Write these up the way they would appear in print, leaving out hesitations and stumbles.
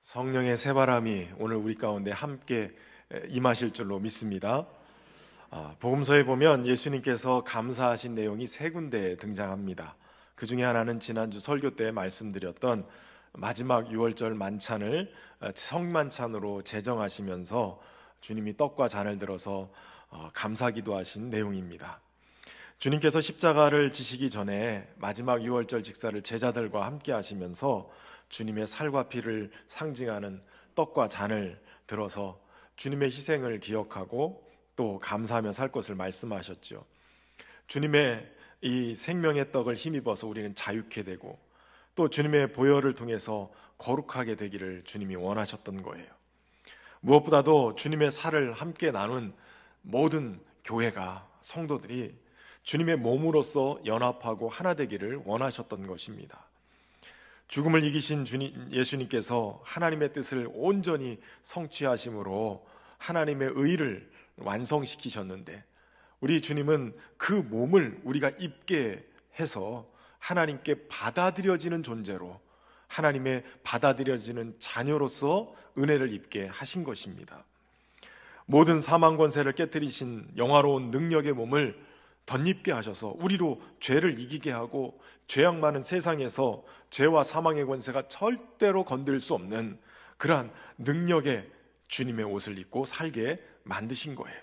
성령의 새바람이 오늘 우리 가운데 함께 임하실 줄로 믿습니다. 복음서에 보면 예수님께서 감사하신 내용이 세 군데 등장합니다. 그 중에 하나는 지난주 설교 때 말씀드렸던 마지막 유월절 만찬을 성만찬으로 제정하시면서 주님이 떡과 잔을 들어서 감사기도 하신 내용입니다. 주님께서 십자가를 지시기 전에 마지막 유월절 직사를 제자들과 함께 하시면서 주님의 살과 피를 상징하는 떡과 잔을 들어서 주님의 희생을 기억하고 또 감사하며 살 것을 말씀하셨죠. 주님의 이 생명의 떡을 힘입어서 우리는 자유케 되고 또 주님의 보혈을 통해서 거룩하게 되기를 주님이 원하셨던 거예요. 무엇보다도 주님의 살을 함께 나눈 모든 교회가, 성도들이 주님의 몸으로서 연합하고 하나 되기를 원하셨던 것입니다. 죽음을 이기신 예수님께서 하나님의 뜻을 온전히 성취하심으로 하나님의 의를 완성시키셨는데, 우리 주님은 그 몸을 우리가 입게 해서 하나님께 받아들여지는 존재로, 하나님의 받아들여지는 자녀로서 은혜를 입게 하신 것입니다. 모든 사망 권세를 깨뜨리신 영화로운 능력의 몸을 덧입게 하셔서 우리로 죄를 이기게 하고 죄악 많은 세상에서 죄와 사망의 권세가 절대로 건들 수 없는 그러한 능력의 주님의 옷을 입고 살게 만드신 거예요.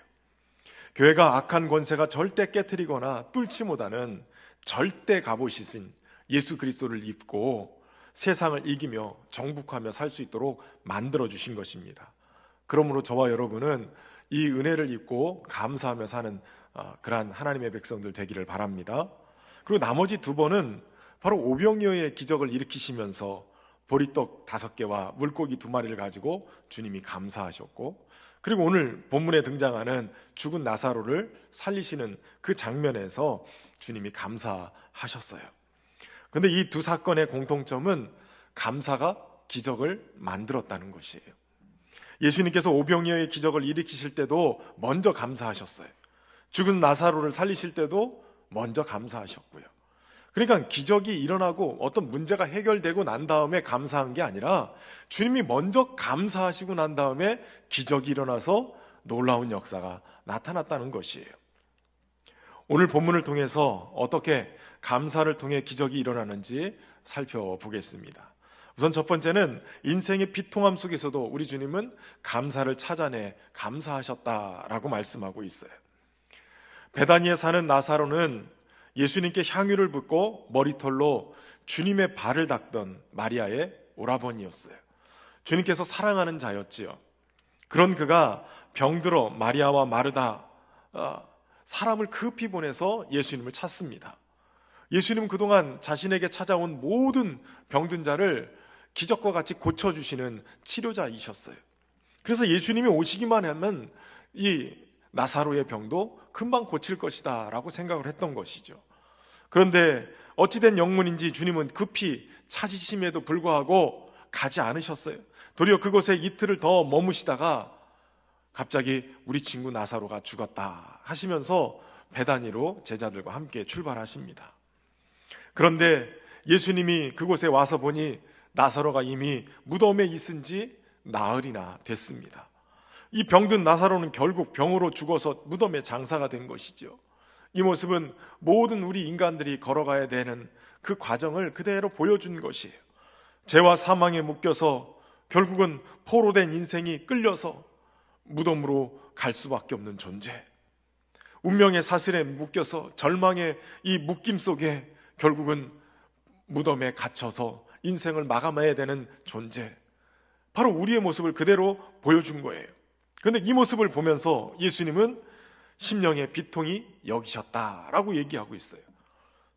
교회가 악한 권세가 절대 깨트리거나 뚫지 못하는 절대 갑옷이신 예수 그리스도를 입고 세상을 이기며 정복하며 살 수 있도록 만들어주신 것입니다. 그러므로 저와 여러분은 이 은혜를 입고 감사하며 사는 그러한 하나님의 백성들 되기를 바랍니다. 그리고 나머지 두 번은 바로 오병이어의 기적을 일으키시면서 보리떡 5개와 물고기 2마리를 가지고 주님이 감사하셨고, 그리고 오늘 본문에 등장하는 죽은 나사로를 살리시는 그 장면에서 주님이 감사하셨어요. 그런데 이 두 사건의 공통점은 감사가 기적을 만들었다는 것이에요. 예수님께서 오병이어의 기적을 일으키실 때도 먼저 감사하셨어요. 죽은 나사로를 살리실 때도 먼저 감사하셨고요. 그러니까 기적이 일어나고 어떤 문제가 해결되고 난 다음에 감사한 게 아니라 주님이 먼저 감사하시고 난 다음에 기적이 일어나서 놀라운 역사가 나타났다는 것이에요. 오늘 본문을 통해서 어떻게 감사를 통해 기적이 일어나는지 살펴보겠습니다. 우선 첫 번째는 인생의 비통함 속에서도 우리 주님은 감사를 찾아내 감사하셨다라고 말씀하고 있어요. 베다니에 사는 나사로는 예수님께 향유를 붓고 머리털로 주님의 발을 닦던 마리아의 오라버니였어요. 주님께서 사랑하는 자였지요. 그런 그가 병들어 마리아와 마르다 사람을 급히 보내서 예수님을 찾습니다. 예수님은 그동안 자신에게 찾아온 모든 병든 자를 기적과 같이 고쳐주시는 치료자이셨어요. 그래서 예수님이 오시기만 하면 이 나사로의 병도 금방 고칠 것이다 라고 생각을 했던 것이죠. 그런데 어찌된 영문인지 주님은 급히 찾으심에도 불구하고 가지 않으셨어요. 도리어 그곳에 이틀을 더 머무시다가 갑자기 우리 친구 나사로가 죽었다 하시면서 베다니로 제자들과 함께 출발하십니다. 그런데 예수님이 그곳에 와서 보니 나사로가 이미 무덤에 있은 지 나흘이나 됐습니다. 이 병든 나사로는 결국 병으로 죽어서 무덤에 장사가 된 것이죠. 이 모습은 모든 우리 인간들이 걸어가야 되는 그 과정을 그대로 보여준 것이에요. 죄와 사망에 묶여서 결국은 포로된 인생이 끌려서 무덤으로 갈 수밖에 없는 존재, 운명의 사슬에 묶여서 절망의 이 묶임 속에 결국은 무덤에 갇혀서 인생을 마감해야 되는 존재, 바로 우리의 모습을 그대로 보여준 거예요. 그런데 이 모습을 보면서 예수님은 심령의 비통이 여기셨다라고 얘기하고 있어요.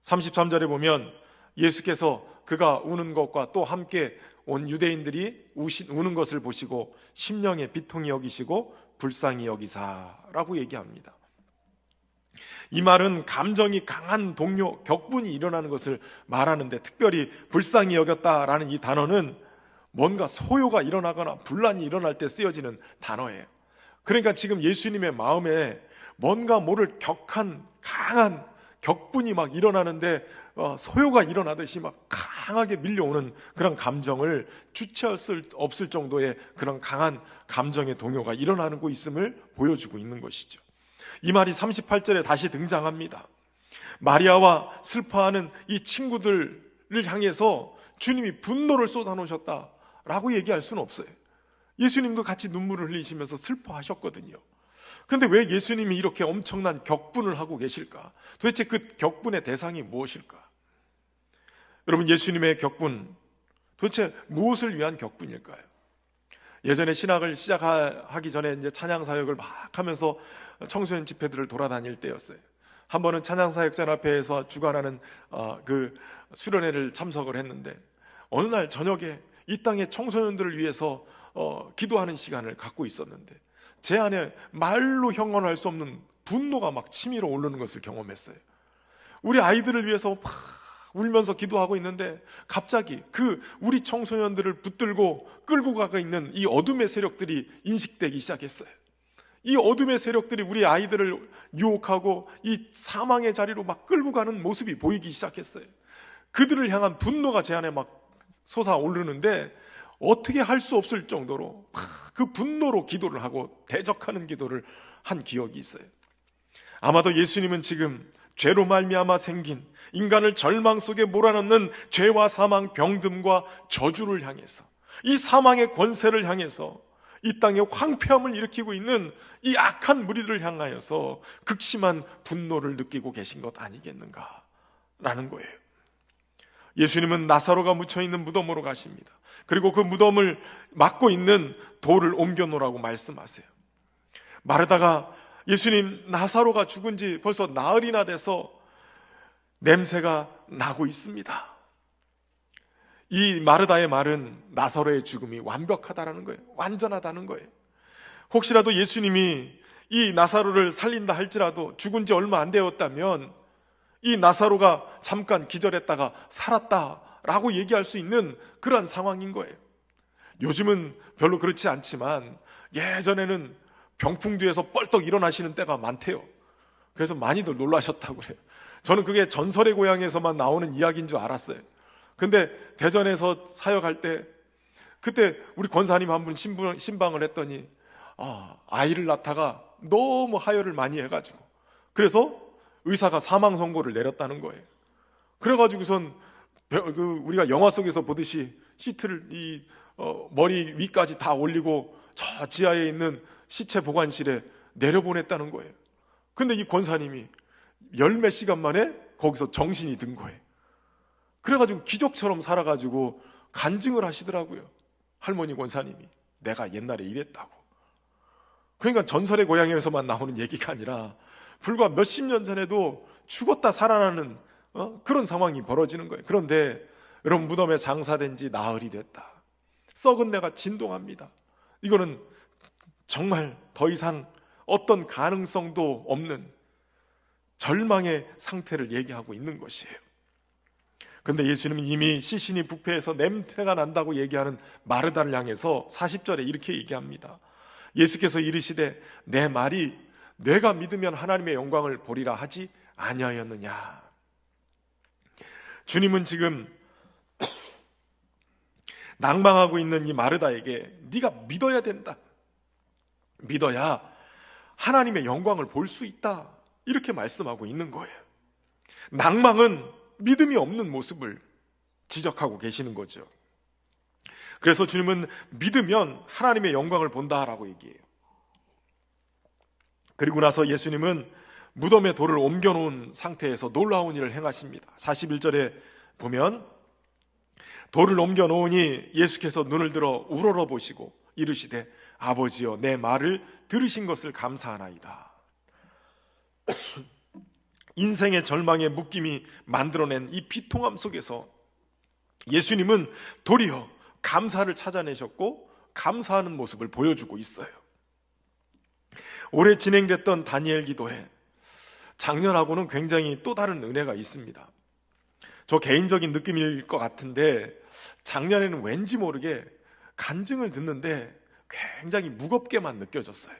33절에 보면 예수께서 그가 우는 것과 또 함께 온 유대인들이 우는 것을 보시고 심령의 비통이 여기시고 불쌍히 여기사라고 얘기합니다. 이 말은 감정이 강한 동요, 격분이 일어나는 것을 말하는데, 특별히 불쌍히 여겼다라는 이 단어는 뭔가 소요가 일어나거나 분란이 일어날 때 쓰여지는 단어예요. 그러니까 지금 예수님의 마음에 뭔가 모를 격한 강한 격분이 막 일어나는데 소요가 일어나듯이 막 강하게 밀려오는 그런 감정을 주체할 수 없을 정도의 그런 강한 감정의 동요가 일어나고 있음을 보여주고 있는 것이죠. 이 말이 38절에 다시 등장합니다. 마리아와 슬퍼하는 이 친구들을 향해서 주님이 분노를 쏟아놓으셨다라고 얘기할 수는 없어요. 예수님도 같이 눈물을 흘리시면서 슬퍼하셨거든요. 그런데 왜 예수님이 이렇게 엄청난 격분을 하고 계실까? 도대체 그 격분의 대상이 무엇일까? 여러분, 예수님의 격분, 도대체 무엇을 위한 격분일까요? 예전에 신학을 시작하기 전에 이제 찬양 사역을 막 하면서 청소년 집회들을 돌아다닐 때였어요. 한 번은 찬양 사역전 앞에서 주관하는 그 수련회를 참석을 했는데, 어느 날 저녁에 이 땅의 청소년들을 위해서 기도하는 시간을 갖고 있었는데, 제 안에 말로 형언할 수 없는 분노가 막 치밀어 오르는 것을 경험했어요. 우리 아이들을 위해서 막 울면서 기도하고 있는데 갑자기 그 우리 청소년들을 붙들고 끌고 가고 있는 이 어둠의 세력들이 인식되기 시작했어요. 이 어둠의 세력들이 우리 아이들을 유혹하고 이 사망의 자리로 막 끌고 가는 모습이 보이기 시작했어요. 그들을 향한 분노가 제 안에 막 솟아오르는데 어떻게 할 수 없을 정도로 그 분노로 기도를 하고 대적하는 기도를 한 기억이 있어요. 아마도 예수님은 지금 죄로 말미암아 생긴 인간을 절망 속에 몰아넣는 죄와 사망, 병듦과 저주를 향해서, 이 사망의 권세를 향해서, 이 땅에 황폐함을 일으키고 있는 이 악한 무리들을 향하여서 극심한 분노를 느끼고 계신 것 아니겠는가라는 거예요. 예수님은 나사로가 묻혀있는 무덤으로 가십니다. 그리고 그 무덤을 막고 있는 돌을 옮겨 놓으라고 말씀하세요. 마르다가 예수님, 나사로가 죽은 지 벌써 나흘이나 돼서 냄새가 나고 있습니다. 이 마르다의 말은 나사로의 죽음이 완벽하다라는 거예요. 완전하다는 거예요. 혹시라도 예수님이 이 나사로를 살린다 할지라도 죽은 지 얼마 안 되었다면 이 나사로가 잠깐 기절했다가 살았다라고 얘기할 수 있는 그런 상황인 거예요. 요즘은 별로 그렇지 않지만 예전에는 병풍 뒤에서 뻘떡 일어나시는 때가 많대요. 그래서 많이들 놀라셨다고 그래요. 저는 그게 전설의 고향에서만 나오는 이야기인 줄 알았어요. 근데 대전에서 사역할 때 그때 우리 권사님 한 분 신방을 했더니 아이를 낳다가 너무 하혈을 많이 해가지고 그래서 의사가 사망 선고를 내렸다는 거예요. 그래가지고선 우리가 영화 속에서 보듯이 시트를 머리 위까지 다 올리고 저 지하에 있는 시체 보관실에 내려보냈다는 거예요. 근데 이 권사님이 열 몇 시간 만에 거기서 정신이 든 거예요. 그래가지고 기적처럼 살아가지고 간증을 하시더라고요. 할머니 권사님이 내가 옛날에 이랬다고. 그러니까 전설의 고향에서만 나오는 얘기가 아니라 불과 몇십 년 전에도 죽었다 살아나는 그런 상황이 벌어지는 거예요. 그런데 여러분, 무덤에 장사된 지 나흘이 됐다. 썩은 내가 진동합니다. 이거는 정말 더 이상 어떤 가능성도 없는 절망의 상태를 얘기하고 있는 것이에요. 그런데 예수님은 이미 시신이 부패해서 냄새가 난다고 얘기하는 마르다를 향해서 40절에 이렇게 얘기합니다. 예수께서 이르시되 내 말이 내가 믿으면 하나님의 영광을 보리라 하지 아니하였느냐. 주님은 지금 낭망하고 있는 이 마르다에게 네가 믿어야 된다. 믿어야 하나님의 영광을 볼 수 있다. 이렇게 말씀하고 있는 거예요. 낭망은 믿음이 없는 모습을 지적하고 계시는 거죠. 그래서 주님은 믿으면 하나님의 영광을 본다라고 얘기해요. 그리고 나서 예수님은 무덤에 돌을 옮겨놓은 상태에서 놀라운 일을 행하십니다. 41절에 보면 돌을 옮겨놓으니 예수께서 눈을 들어 우러러 보시고 이르시되 아버지여 내 말을 들으신 것을 감사하나이다. 인생의 절망의 묶임이 만들어낸 이 비통함 속에서 예수님은 도리어 감사를 찾아내셨고 감사하는 모습을 보여주고 있어요. 올해 진행됐던 다니엘 기도회, 작년하고는 굉장히 또 다른 은혜가 있습니다. 저 개인적인 느낌일 것 같은데 작년에는 왠지 모르게 간증을 듣는데 굉장히 무겁게만 느껴졌어요.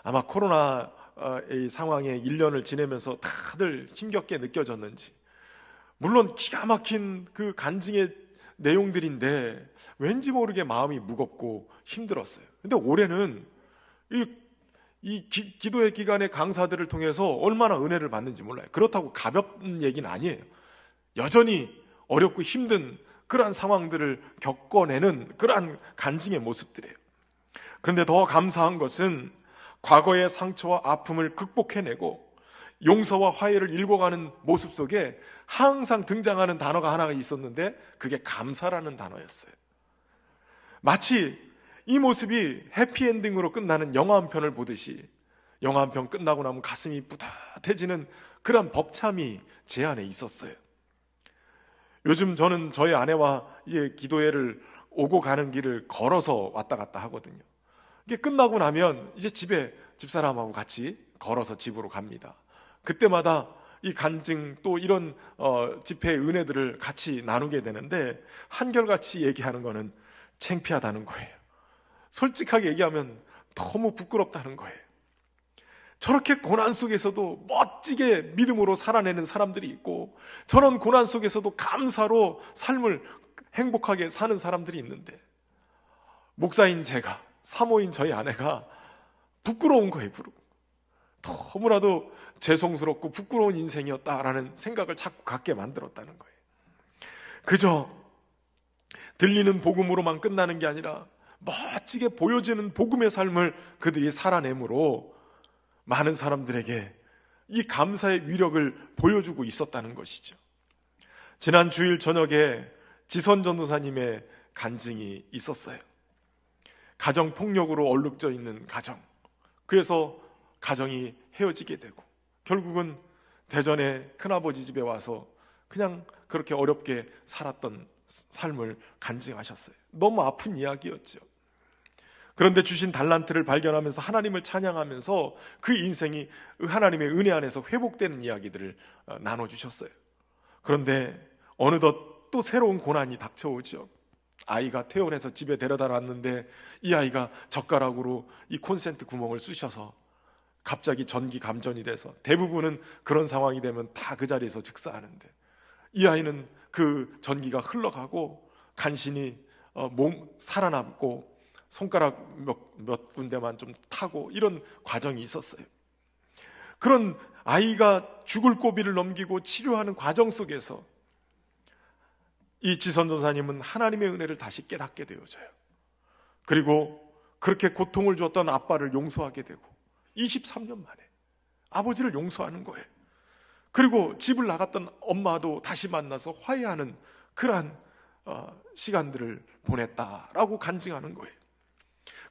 아마 코로나 이 상황에 1년을 지내면서 다들 힘겹게 느껴졌는지, 물론 기가 막힌 그 간증의 내용들인데 왠지 모르게 마음이 무겁고 힘들었어요. 근데 올해는 기도의 기간의 강사들을 통해서 얼마나 은혜를 받는지 몰라요. 그렇다고 가볍은 얘기는 아니에요. 여전히 어렵고 힘든 그러한 상황들을 겪어내는 그러한 간증의 모습들이에요. 그런데 더 감사한 것은 과거의 상처와 아픔을 극복해내고 용서와 화해를 일궈가는 모습 속에 항상 등장하는 단어가 하나가 있었는데 그게 감사라는 단어였어요. 마치 이 모습이 해피엔딩으로 끝나는 영화 한 편을 보듯이 영화 한 편 끝나고 나면 가슴이 뿌듯해지는 그런 벅참이 제 안에 있었어요. 요즘 저는 저희 아내와 기도회를 오고 가는 길을 걸어서 왔다 갔다 하거든요. 이게 끝나고 나면 이제 집에 집사람하고 같이 걸어서 집으로 갑니다. 그때마다 이 간증 또 이런 집회의 은혜들을 같이 나누게 되는데 한결같이 얘기하는 거는 창피하다는 거예요. 솔직하게 얘기하면 너무 부끄럽다는 거예요. 저렇게 고난 속에서도 멋지게 믿음으로 살아내는 사람들이 있고 저런 고난 속에서도 감사로 삶을 행복하게 사는 사람들이 있는데 목사인 제가, 사모인 저희 아내가 부끄러운 거예요. 너무나도 죄송스럽고 부끄러운 인생이었다라는 생각을 자꾸 갖게 만들었다는 거예요. 그저 들리는 복음으로만 끝나는 게 아니라 멋지게 보여지는 복음의 삶을 그들이 살아내므로 많은 사람들에게 이 감사의 위력을 보여주고 있었다는 것이죠. 지난 주일 저녁에 지선 전도사님의 간증이 있었어요. 가정폭력으로 얼룩져 있는 가정, 그래서 가정이 헤어지게 되고 결국은 대전에 큰아버지 집에 와서 그냥 그렇게 어렵게 살았던 삶을 간증하셨어요. 너무 아픈 이야기였죠. 그런데 주신 달란트를 발견하면서 하나님을 찬양하면서 그 인생이 하나님의 은혜 안에서 회복되는 이야기들을 나눠주셨어요. 그런데 어느덧 또 새로운 고난이 닥쳐오죠. 아이가 퇴원해서 집에 데려다 놨는데 이 아이가 젓가락으로 이 콘센트 구멍을 쑤셔서 갑자기 전기 감전이 돼서 대부분은 그런 상황이 되면 다 그 자리에서 즉사하는데 이 아이는 그 전기가 흘러가고 간신히 살아남고 손가락 몇 군데만 좀 타고 이런 과정이 있었어요. 그런 아이가 죽을 고비를 넘기고 치료하는 과정 속에서 이 지선 전사님은 하나님의 은혜를 다시 깨닫게 되어져요. 그리고 그렇게 고통을 줬던 아빠를 용서하게 되고 23년 만에 아버지를 용서하는 거예요. 그리고 집을 나갔던 엄마도 다시 만나서 화해하는 그러한 시간들을 보냈다라고 간증하는 거예요.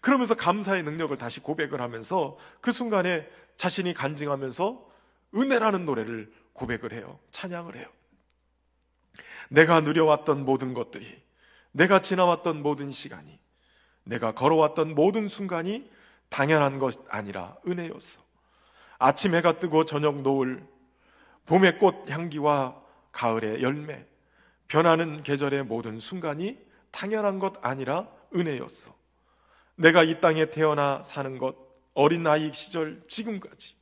그러면서 감사의 능력을 다시 고백을 하면서 그 순간에 자신이 간증하면서 은혜라는 노래를 고백을 해요. 찬양을 해요. 내가 누려왔던 모든 것들이, 내가 지나왔던 모든 시간이, 내가 걸어왔던 모든 순간이 당연한 것 아니라 은혜였어. 아침 해가 뜨고 저녁 노을, 봄의 꽃 향기와 가을의 열매, 변하는 계절의 모든 순간이 당연한 것 아니라 은혜였어. 내가 이 땅에 태어나 사는 것, 어린 아이 시절 지금까지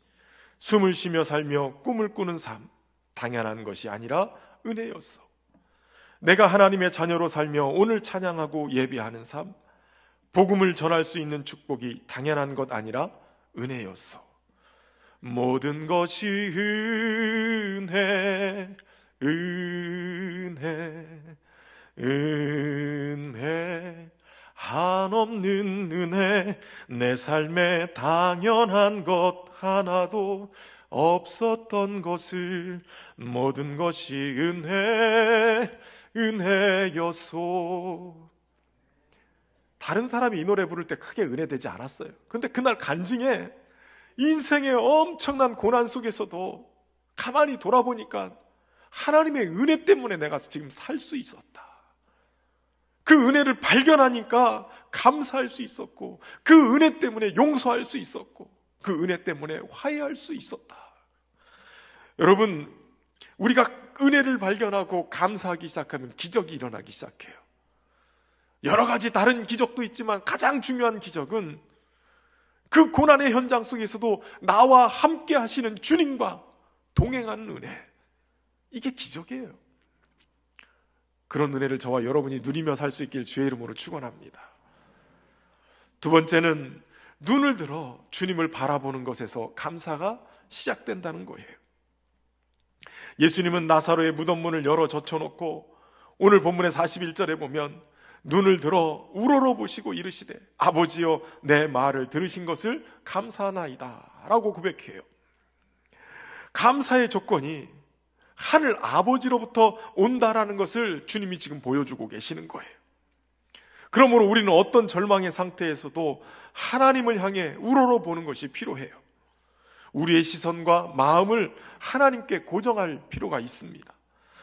숨을 쉬며 살며 꿈을 꾸는 삶, 당연한 것이 아니라 은혜였어. 내가 하나님의 자녀로 살며 오늘 찬양하고 예배하는 삶, 복음을 전할 수 있는 축복이 당연한 것 아니라 은혜였어. 모든 것이 은혜, 은혜, 은혜, 한없는 은혜, 내 삶에 당연한 것 하나도 없었던 것을 모든 것이 은혜, 은혜였소. 다른 사람이 이 노래 부를 때 크게 은혜되지 않았어요. 근데 그날 간증에 인생의 엄청난 고난 속에서도 가만히 돌아보니까 하나님의 은혜 때문에 내가 지금 살 수 있었다. 그 은혜를 발견하니까 감사할 수 있었고, 그 은혜 때문에 용서할 수 있었고, 그 은혜 때문에 화해할 수 있었다. 여러분, 우리가 은혜를 발견하고 감사하기 시작하면 기적이 일어나기 시작해요. 여러 가지 다른 기적도 있지만 가장 중요한 기적은 그 고난의 현장 속에서도 나와 함께 하시는 주님과 동행하는 은혜, 이게 기적이에요. 그런 은혜를 저와 여러분이 누리며 살 수 있길 주의 이름으로 축원합니다. 두 번째는 눈을 들어 주님을 바라보는 것에서 감사가 시작된다는 거예요. 예수님은 나사로의 무덤 문을 열어 젖혀놓고 오늘 본문의 41절에 보면 눈을 들어 우러러 보시고 이르시되 아버지여 내 말을 들으신 것을 감사하나이다 라고 고백해요. 감사의 조건이 하늘 아버지로부터 온다라는 것을 주님이 지금 보여주고 계시는 거예요. 그러므로 우리는 어떤 절망의 상태에서도 하나님을 향해 우러러 보는 것이 필요해요. 우리의 시선과 마음을 하나님께 고정할 필요가 있습니다.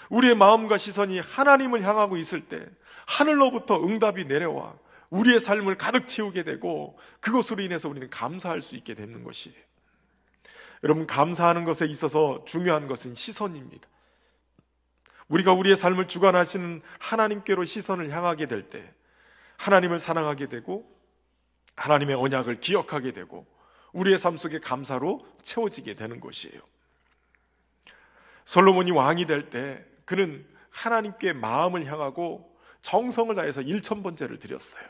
우리의 마음과 시선이 하나님을 향하고 있을 때 하늘로부터 응답이 내려와 우리의 삶을 가득 채우게 되고 그것으로 인해서 우리는 감사할 수 있게 되는 것이에요. 여러분, 감사하는 것에 있어서 중요한 것은 시선입니다. 우리가 우리의 삶을 주관하시는 하나님께로 시선을 향하게 될 때 하나님을 사랑하게 되고 하나님의 언약을 기억하게 되고 우리의 삶 속에 감사로 채워지게 되는 것이에요. 솔로몬이 왕이 될 때 그는 하나님께 마음을 향하고 정성을 다해서 1000번제를 드렸어요.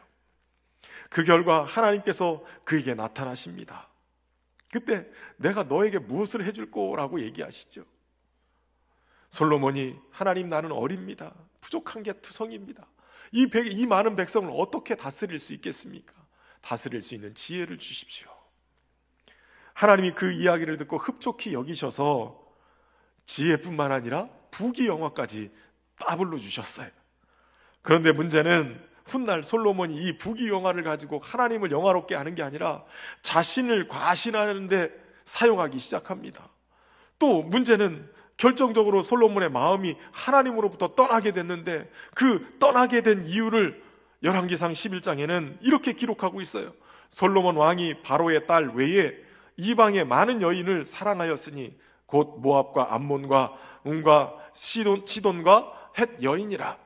그 결과 하나님께서 그에게 나타나십니다. 그때 내가 너에게 무엇을 해줄 거라고 얘기하시죠. 솔로몬이 하나님, 나는 어립니다. 부족한 게 투성입니다. 이 많은 백성을 어떻게 다스릴 수 있겠습니까? 다스릴 수 있는 지혜를 주십시오. 하나님이 그 이야기를 듣고 흡족히 여기셔서 지혜뿐만 아니라 부귀영화까지 따블로 주셨어요. 그런데 문제는 훗날 솔로몬이 이 부귀영화를 가지고 하나님을 영화롭게 하는 게 아니라 자신을 과신하는 데 사용하기 시작합니다. 또 문제는 결정적으로 솔로몬의 마음이 하나님으로부터 떠나게 됐는데 그 떠나게 된 이유를 열왕기상 11장에는 이렇게 기록하고 있어요. 솔로몬 왕이 바로의 딸 외에 이방의 많은 여인을 사랑하였으니 곧 모압과 암몬과 음과 시돈과 헷 여인이라.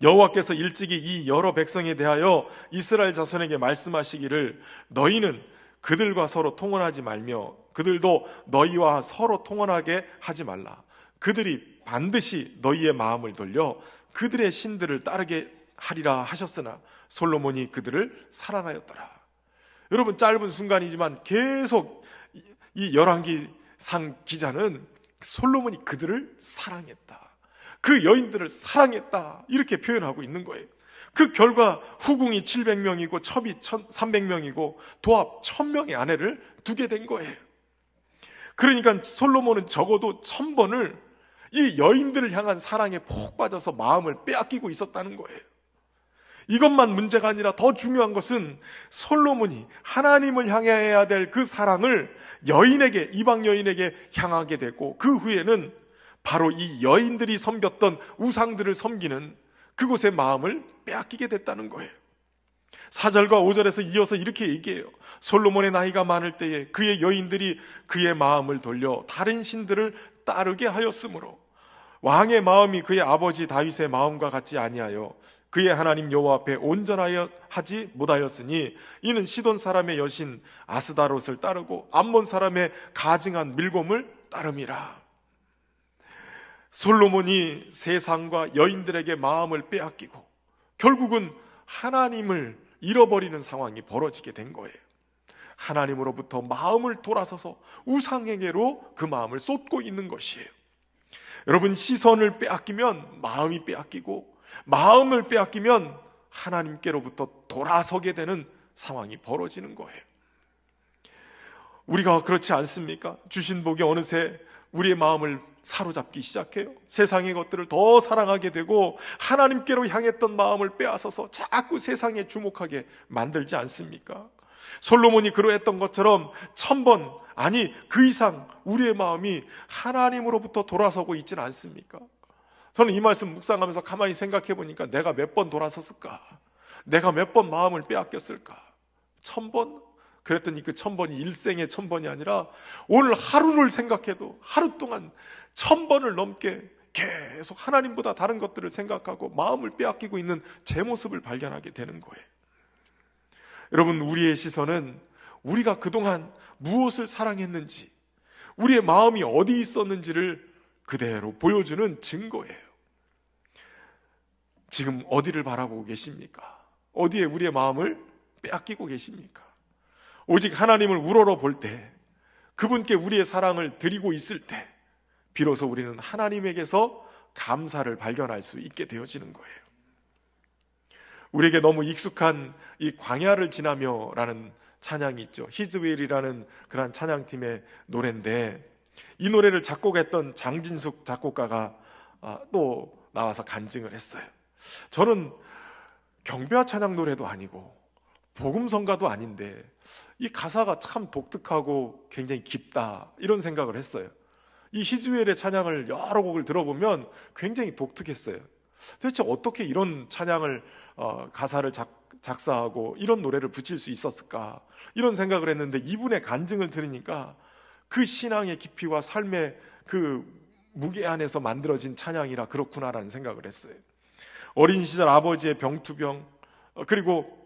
여호와께서 일찍이 이 여러 백성에 대하여 이스라엘 자손에게 말씀하시기를 너희는 그들과 서로 통혼하지 말며 그들도 너희와 서로 통혼하게 하지 말라. 그들이 반드시 너희의 마음을 돌려 그들의 신들을 따르게 하리라 하셨으나 솔로몬이 그들을 사랑하였더라. 여러분, 짧은 순간이지만 계속 이 열왕기상 기자는 솔로몬이 그들을 사랑했다, 그 여인들을 사랑했다, 이렇게 표현하고 있는 거예요. 그 결과 후궁이 700명이고 첩이 300명이고 도합 1000명의 아내를 두게 된 거예요. 그러니까 솔로몬은 적어도 1000번을 이 여인들을 향한 사랑에 푹 빠져서 마음을 빼앗기고 있었다는 거예요. 이것만 문제가 아니라 더 중요한 것은 솔로몬이 하나님을 향해야 될 그 사랑을 여인에게, 이방 여인에게 향하게 되고 그 후에는 바로 이 여인들이 섬겼던 우상들을 섬기는 그곳의 마음을 빼앗기게 됐다는 거예요. 4절과 5절에서 이어서 이렇게 얘기해요. 솔로몬의 나이가 많을 때에 그의 여인들이 그의 마음을 돌려 다른 신들을 따르게 하였으므로 왕의 마음이 그의 아버지 다윗의 마음과 같지 아니하여 그의 하나님 여호와 앞에 온전하여 하지 못하였으니 이는 시돈 사람의 여신 아스다롯을 따르고 암몬 사람의 가증한 밀곰을 따름이라. 솔로몬이 세상과 여인들에게 마음을 빼앗기고 결국은 하나님을 잃어버리는 상황이 벌어지게 된 거예요. 하나님으로부터 마음을 돌아서서 우상에게로 그 마음을 쏟고 있는 것이에요. 여러분, 시선을 빼앗기면 마음이 빼앗기고 마음을 빼앗기면 하나님께로부터 돌아서게 되는 상황이 벌어지는 거예요. 우리가 그렇지 않습니까? 주신 복이 어느새 우리의 마음을 사로잡기 시작해요. 세상의 것들을 더 사랑하게 되고 하나님께로 향했던 마음을 빼앗아서 자꾸 세상에 주목하게 만들지 않습니까? 솔로몬이 그러했던 것처럼 1000번, 아니 그 이상 우리의 마음이 하나님으로부터 돌아서고 있지는 않습니까? 저는 이 말씀 묵상하면서 가만히 생각해 보니까 내가 몇 번 돌아섰을까? 내가 몇 번 마음을 빼앗겼을까? 1000번? 그랬더니 그 1000번이 일생의 1000번이 아니라 오늘 하루를 생각해도 하루 동안 1000번을 넘게 계속 하나님보다 다른 것들을 생각하고 마음을 빼앗기고 있는 제 모습을 발견하게 되는 거예요. 여러분, 우리의 시선은 우리가 그동안 무엇을 사랑했는지, 우리의 마음이 어디 있었는지를 그대로 보여주는 증거예요. 지금 어디를 바라보고 계십니까? 어디에 우리의 마음을 빼앗기고 계십니까? 오직 하나님을 우러러 볼 때, 그분께 우리의 사랑을 드리고 있을 때 비로소 우리는 하나님에게서 감사를 발견할 수 있게 되어지는 거예요. 우리에게 너무 익숙한 이 광야를 지나며라는 찬양이 있죠. 히즈웰이라는 그런 찬양팀의 노래인데, 이 노래를 작곡했던 장진숙 작곡가가 또 나와서 간증을 했어요. 저는 경배와 찬양 노래도 아니고 복음성가도 아닌데 이 가사가 참 독특하고 굉장히 깊다, 이런 생각을 했어요. 이 히즈웰의 찬양을 여러 곡을 들어보면 굉장히 독특했어요. 도대체 어떻게 이런 찬양을 가사를 작사하고 이런 노래를 붙일 수 있었을까, 이런 생각을 했는데, 이분의 간증을 들으니까 그 신앙의 깊이와 삶의 그 무게 안에서 만들어진 찬양이라 그렇구나라는 생각을 했어요. 어린 시절 아버지의 병투병, 그리고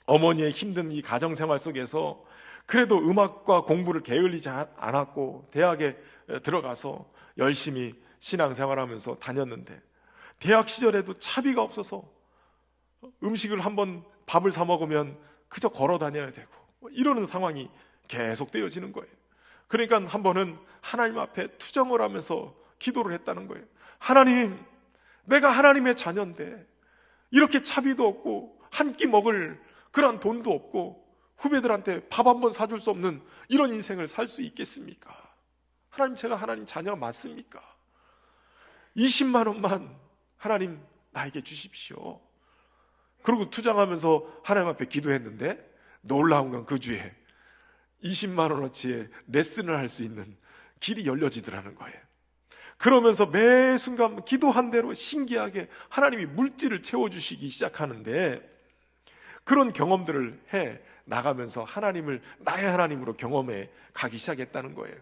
어머니의 힘든 이 가정생활 속에서 그래도 음악과 공부를 게을리지 않았고 대학에 들어가서 열심히 신앙생활하면서 다녔는데, 대학 시절에도 차비가 없어서 음식을 한번 밥을 사 먹으면 그저 걸어 다녀야 되고 이러는 상황이 계속 되어지는 거예요. 그러니까 한 번은 하나님 앞에 투정을 하면서 기도를 했다는 거예요. 하나님, 내가 하나님의 자녀인데 이렇게 차비도 없고 한 끼 먹을 그런 돈도 없고 후배들한테 밥 한 번 사줄 수 없는 이런 인생을 살 수 있겠습니까? 하나님, 제가 하나님 자녀가 맞습니까? 20만 원만 하나님 나에게 주십시오. 그리고 투정하면서 하나님 앞에 기도했는데, 놀라운 건 그 주에 20만 원어치의 레슨을 할 수 있는 길이 열려지더라는 거예요. 그러면서 매 순간 기도한 대로 신기하게 하나님이 물질을 채워주시기 시작하는데, 그런 경험들을 해 나가면서 하나님을 나의 하나님으로 경험해 가기 시작했다는 거예요.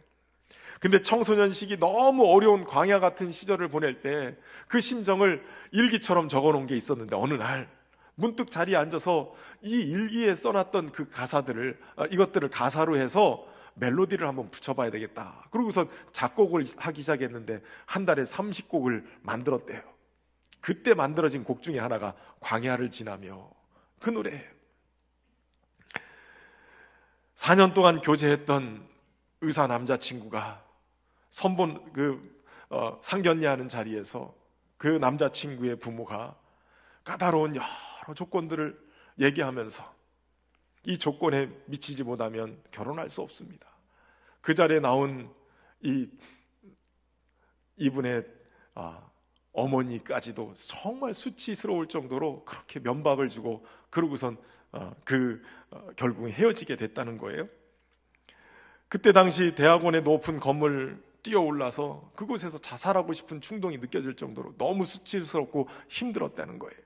근데 청소년 시기 너무 어려운 광야 같은 시절을 보낼 때 그 심정을 일기처럼 적어놓은 게 있었는데, 어느 날 문득 자리에 앉아서 이 일기에 써놨던 그 가사들을, 이것들을 가사로 해서 멜로디를 한번 붙여봐야 되겠다. 그러고서 작곡을 하기 시작했는데 한 달에 30곡을 만들었대요. 그때 만들어진 곡 중에 하나가 광야를 지나며, 그 노래예요. 4년 동안 교제했던 의사 남자친구가 선본 상견례하는 자리에서 그 남자친구의 부모가 까다로운 여러 조건들을 얘기하면서 이 조건에 미치지 못하면 결혼할 수 없습니다. 그 자리에 나온 이분의 어머니까지도 정말 수치스러울 정도로 그렇게 면박을 주고, 그러고선 결국에 헤어지게 됐다는 거예요. 그때 당시 대학원의 높은 건물 뛰어올라서 그곳에서 자살하고 싶은 충동이 느껴질 정도로 너무 수치스럽고 힘들었다는 거예요.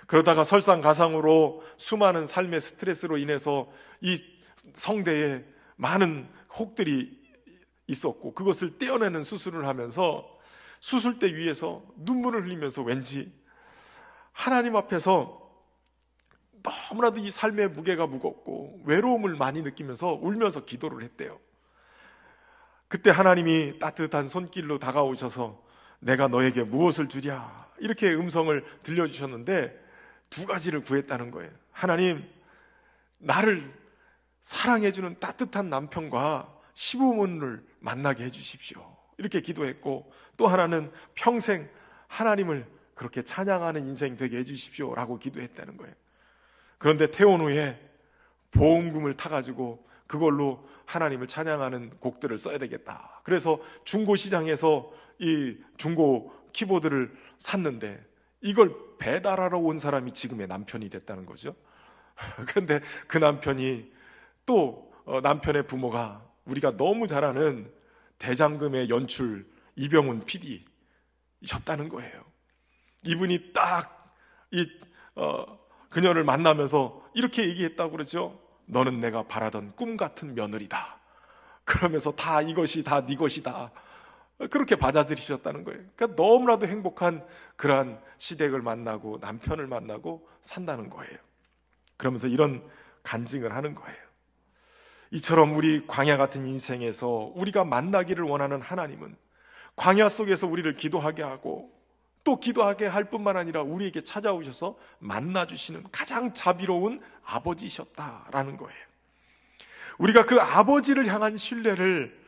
그러다가 설상가상으로 수많은 삶의 스트레스로 인해서 이 성대에 많은 혹들이 있었고, 그것을 떼어내는 수술을 하면서 수술대 위에서 눈물을 흘리면서 왠지 하나님 앞에서 너무나도 이 삶의 무게가 무겁고 외로움을 많이 느끼면서 울면서 기도를 했대요. 그때 하나님이 따뜻한 손길로 다가오셔서 내가 너에게 무엇을 주랴, 이렇게 음성을 들려주셨는데 두 가지를 구했다는 거예요. 하나님, 나를 사랑해주는 따뜻한 남편과 시부모를 만나게 해주십시오, 이렇게 기도했고, 또 하나는 평생 하나님을 그렇게 찬양하는 인생 되게 해주십시오 라고 기도했다는 거예요. 그런데 퇴원 후에 보험금을 타가지고 그걸로 하나님을 찬양하는 곡들을 써야 되겠다. 그래서 중고시장에서 이 중고 키보드를 샀는데 이걸 배달하러 온 사람이 지금의 남편이 됐다는 거죠. 그런데 그 남편이 또 남편의 부모가 우리가 너무 잘 아는 대장금의 연출 이병훈 PD이셨다는 거예요. 이분이 딱 그녀를 만나면서 이렇게 얘기했다고 그러죠. 너는 내가 바라던 꿈 같은 며느리다. 그러면서 다 이것이 다 네 것이다. 그렇게 받아들이셨다는 거예요. 그러니까 너무나도 행복한 그러한 시댁을 만나고 남편을 만나고 산다는 거예요. 그러면서 이런 간증을 하는 거예요. 이처럼 우리 광야 같은 인생에서 우리가 만나기를 원하는 하나님은 광야 속에서 우리를 기도하게 하고 또 기도하게 할 뿐만 아니라 우리에게 찾아오셔서 만나주시는 가장 자비로운 아버지셨다라는 거예요. 우리가 그 아버지를 향한 신뢰를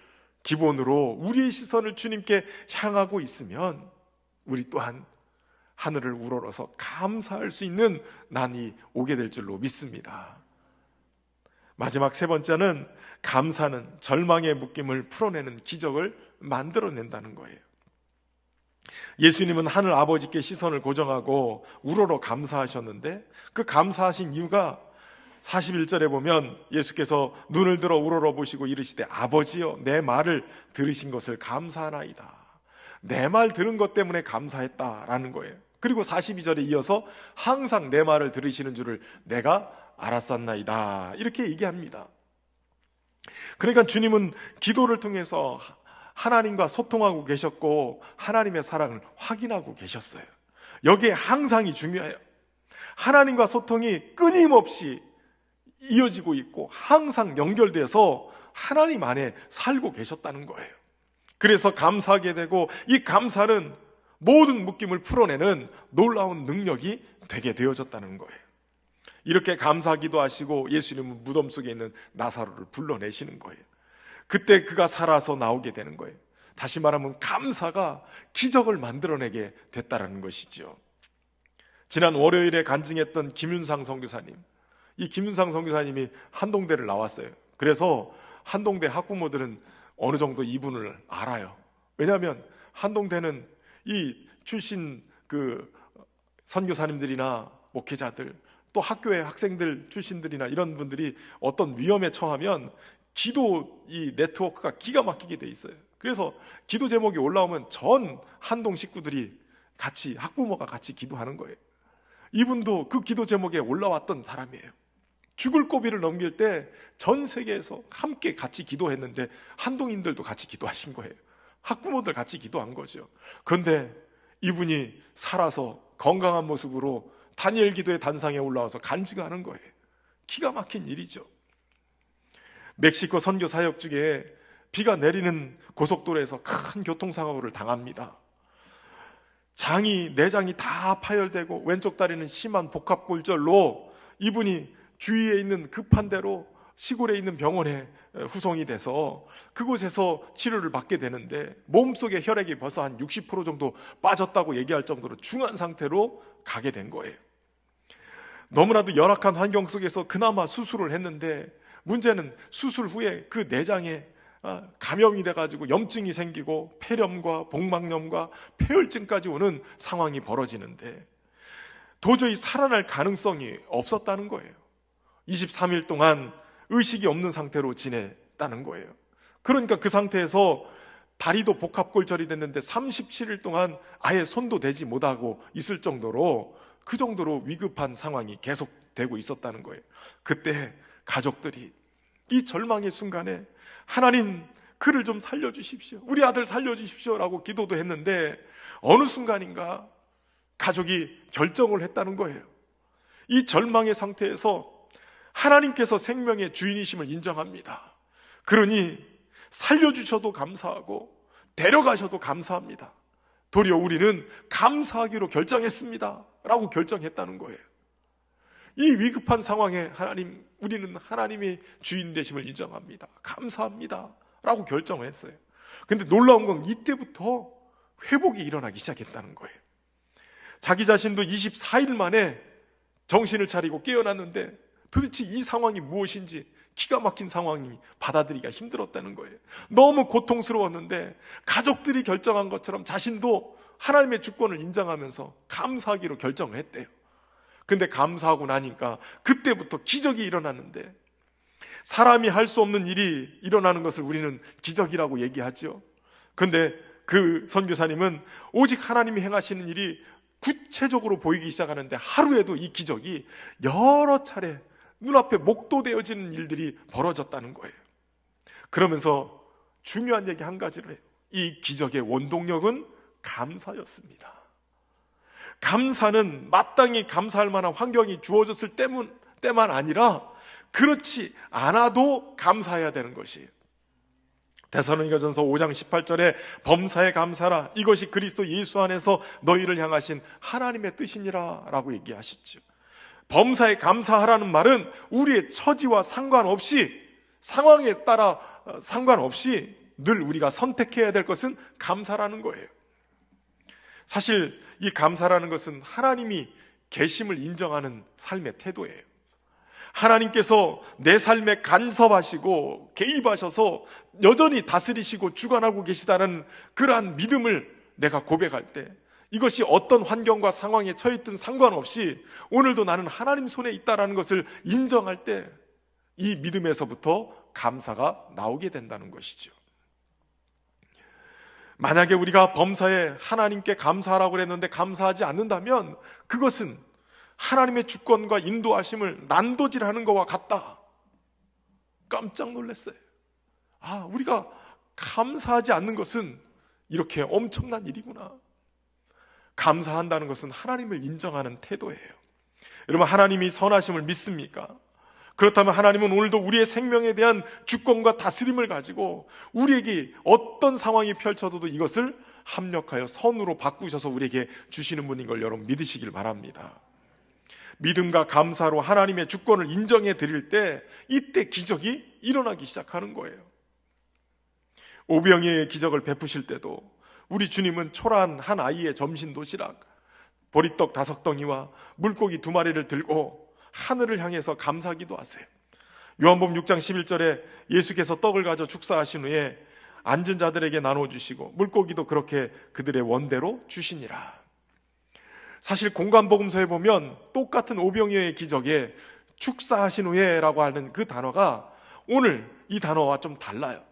기본으로 우리의 시선을 주님께 향하고 있으면 우리 또한 하늘을 우러러서 감사할 수 있는 난이 오게 될 줄로 믿습니다. 마지막 세 번째는 감사는 절망의 묶임을 풀어내는 기적을 만들어낸다는 거예요. 예수님은 하늘 아버지께 시선을 고정하고 우러러 감사하셨는데 그 감사하신 이유가 41절에 보면 예수께서 눈을 들어 우러러 보시고 이르시되 아버지여 내 말을 들으신 것을 감사하나이다. 내 말 들은 것 때문에 감사했다라는 거예요. 그리고 42절에 이어서 항상 내 말을 들으시는 줄을 내가 알았었나이다 이렇게 얘기합니다. 그러니까 주님은 기도를 통해서 하나님과 소통하고 계셨고 하나님의 사랑을 확인하고 계셨어요. 여기에 항상이 중요해요. 하나님과 소통이 끊임없이 이어지고 있고 항상 연결돼서 하나님 안에 살고 계셨다는 거예요. 그래서 감사하게 되고 이 감사는 모든 묶임을 풀어내는 놀라운 능력이 되게 되어졌다는 거예요. 이렇게 감사하기도 하시고 예수님은 무덤 속에 있는 나사로를 불러내시는 거예요. 그때 그가 살아서 나오게 되는 거예요. 다시 말하면 감사가 기적을 만들어내게 됐다는 것이죠. 지난 월요일에 간증했던 김윤상 선교사님, 이 김윤상 선교사님이 한동대를 나왔어요. 그래서 한동대 학부모들은 어느 정도 이분을 알아요. 왜냐하면 한동대는 이 출신 그 선교사님들이나 목회자들 또 학교의 학생들 출신들이나 이런 분들이 어떤 위험에 처하면 기도 이 네트워크가 기가 막히게 돼 있어요. 그래서 기도 제목이 올라오면 전 한동 식구들이 같이 학부모가 같이 기도하는 거예요. 이분도 그 기도 제목에 올라왔던 사람이에요. 죽을 고비를 넘길 때 전 세계에서 함께 같이 기도했는데 한동인들도 같이 기도하신 거예요. 학부모들 같이 기도한 거죠. 그런데 이분이 살아서 건강한 모습으로 다니엘 기도의 단상에 올라와서 간증하는 거예요. 기가 막힌 일이죠. 멕시코 선교 사역 중에 비가 내리는 고속도로에서 큰 교통사고를 당합니다. 내장이 다 파열되고 왼쪽 다리는 심한 복합골절로 이분이 주위에 있는 급한 대로 시골에 있는 병원에 후송이 돼서 그곳에서 치료를 받게 되는데 몸속에 혈액이 벌써 한 60% 정도 빠졌다고 얘기할 정도로 중한 상태로 가게 된 거예요. 너무나도 열악한 환경 속에서 그나마 수술을 했는데 문제는 수술 후에 그 내장에 감염이 돼가지고 염증이 생기고 폐렴과 복막염과 폐혈증까지 오는 상황이 벌어지는데 도저히 살아날 가능성이 없었다는 거예요. 23일 동안 의식이 없는 상태로 지냈다는 거예요. 그러니까 그 상태에서 다리도 복합골절이 됐는데 37일 동안 아예 손도 대지 못하고 있을 정도로 그 정도로 위급한 상황이 계속되고 있었다는 거예요. 그때 가족들이 이 절망의 순간에 하나님 그를 좀 살려주십시오. 우리 아들 살려주십시오 라고 기도도 했는데 어느 순간인가 가족이 결정을 했다는 거예요. 이 절망의 상태에서 하나님께서 생명의 주인이심을 인정합니다. 그러니 살려주셔도 감사하고 데려가셔도 감사합니다. 도리어 우리는 감사하기로 결정했습니다 라고 결정했다는 거예요. 이 위급한 상황에 우리는 하나님의 주인 되심을 인정합니다. 감사합니다 라고 결정을 했어요. 근데 놀라운 건 이때부터 회복이 일어나기 시작했다는 거예요. 자기 자신도 24일 만에 정신을 차리고 깨어났는데 도대체 이 상황이 무엇인지 기가 막힌 상황이 받아들이기가 힘들었다는 거예요. 너무 고통스러웠는데 가족들이 결정한 것처럼 자신도 하나님의 주권을 인정하면서 감사하기로 결정을 했대요. 근데 감사하고 나니까 그때부터 기적이 일어났는데 사람이 할 수 없는 일이 일어나는 것을 우리는 기적이라고 얘기하죠. 근데 그 선교사님은 오직 하나님이 행하시는 일이 구체적으로 보이기 시작하는데 하루에도 이 기적이 여러 차례 눈앞에 목도되어지는 일들이 벌어졌다는 거예요. 그러면서 중요한 얘기 한 가지를 해요. 이 기적의 원동력은 감사였습니다. 감사는 마땅히 감사할 만한 환경이 주어졌을 때만 아니라 그렇지 않아도 감사해야 되는 것이에요. 데살로니가전서 5장 18절에 범사에 감사라, 이것이 그리스도 예수 안에서 너희를 향하신 하나님의 뜻이니라 라고 얘기하셨죠. 범사에 감사하라는 말은 우리의 처지와 상관없이, 상황에 따라 상관없이 늘 우리가 선택해야 될 것은 감사라는 거예요. 사실 이 감사라는 것은 하나님이 계심을 인정하는 삶의 태도예요. 하나님께서 내 삶에 간섭하시고 개입하셔서 여전히 다스리시고 주관하고 계시다는 그러한 믿음을 내가 고백할 때, 이것이 어떤 환경과 상황에 처해있든 상관없이 오늘도 나는 하나님 손에 있다는 것을 인정할 때 이 믿음에서부터 감사가 나오게 된다는 것이죠. 만약에 우리가 범사에 하나님께 감사하라고 그랬는데 감사하지 않는다면 그것은 하나님의 주권과 인도하심을 난도질하는 것과 같다. 깜짝 놀랐어요. 우리가 감사하지 않는 것은 이렇게 엄청난 일이구나. 감사한다는 것은 하나님을 인정하는 태도예요. 여러분, 하나님이 선하심을 믿습니까? 그렇다면 하나님은 오늘도 우리의 생명에 대한 주권과 다스림을 가지고 우리에게 어떤 상황이 펼쳐져도 이것을 합력하여 선으로 바꾸셔서 우리에게 주시는 분인 걸 여러분 믿으시길 바랍니다. 믿음과 감사로 하나님의 주권을 인정해 드릴 때 이때 기적이 일어나기 시작하는 거예요. 오병이어의 기적을 베푸실 때도 우리 주님은 초라한 한 아이의 점심 도시락, 보리떡 5덩이와 물고기 2마리를 들고 하늘을 향해서 감사기도 하세요. 요한복음 6장 11절에 예수께서 떡을 가져 축사하신 후에 앉은 자들에게 나눠주시고 물고기도 그렇게 그들의 원대로 주시니라. 사실 공관복음서에 보면 똑같은 오병이어의 기적에 축사하신 후에라고 하는 그 단어가 오늘 이 단어와 좀 달라요.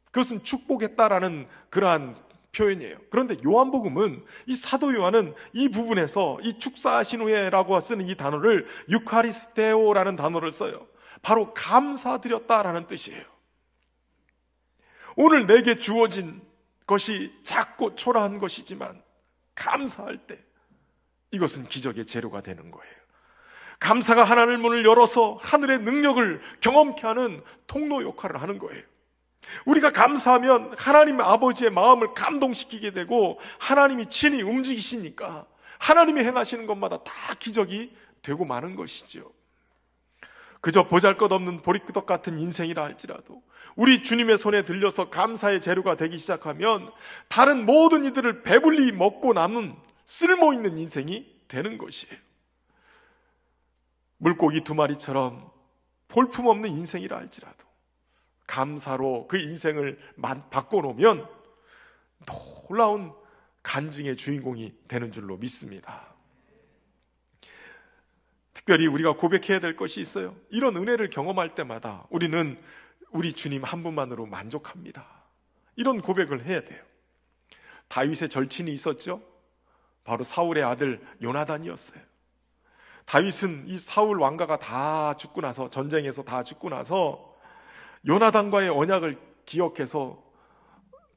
그것은 축복했다라는 그러한 표현이에요. 그런데 요한복음은, 이 사도 요한은 이 부분에서 이 축사하신 후에라고 쓰는 이 단어를 유카리스테오라는 단어를 써요. 바로 감사드렸다라는 뜻이에요. 오늘 내게 주어진 것이 작고 초라한 것이지만 감사할 때 이것은 기적의 재료가 되는 거예요. 감사가 하나님의 문을 열어서 하늘의 능력을 경험케 하는 통로 역할을 하는 거예요. 우리가 감사하면 하나님 아버지의 마음을 감동시키게 되고 하나님이 친히 움직이시니까 하나님이 행하시는 것마다 다 기적이 되고 마는 것이죠. 그저 보잘것없는 보리떡 같은 인생이라 할지라도 우리 주님의 손에 들려서 감사의 재료가 되기 시작하면 다른 모든 이들을 배불리 먹고 남은 쓸모있는 인생이 되는 것이에요. 물고기 2마리처럼 볼품없는 인생이라 할지라도 감사로 그 인생을 바꿔놓으면 놀라운 간증의 주인공이 되는 줄로 믿습니다. 특별히 우리가 고백해야 될 것이 있어요. 이런 은혜를 경험할 때마다 우리는 우리 주님 한 분만으로 만족합니다. 이런 고백을 해야 돼요. 다윗의 절친이 있었죠. 바로 사울의 아들 요나단이었어요. 다윗은 이 사울 왕가가 다 죽고 나서, 전쟁에서 다 죽고 나서 요나단과의 언약을 기억해서